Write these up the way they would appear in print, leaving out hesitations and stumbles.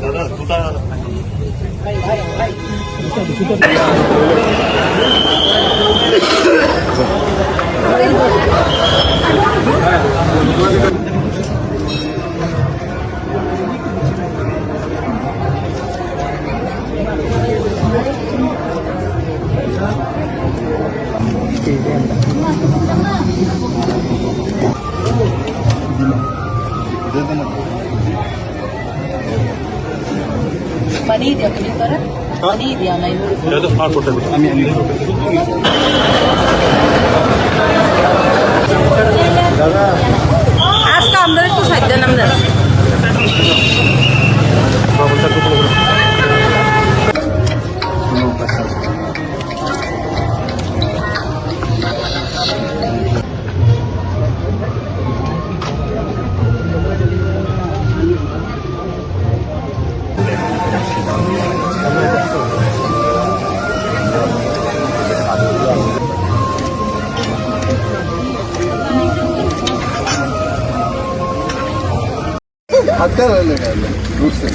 दादा तुझा पनीर द्या तुम्ही परत पनीर द्या नाही आज का आमदार तू सध्या नमदार हाथ का लगा दूर से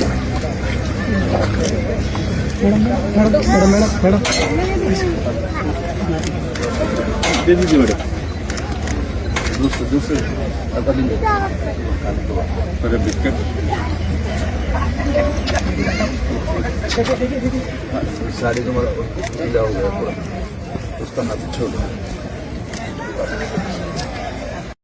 मैडम दे दीजिए मैडम दूसरे आता दीजिए अगर बिस्किट साड़ी तुम्हारा गीला हो गया पूरा उसका हाथ छोड़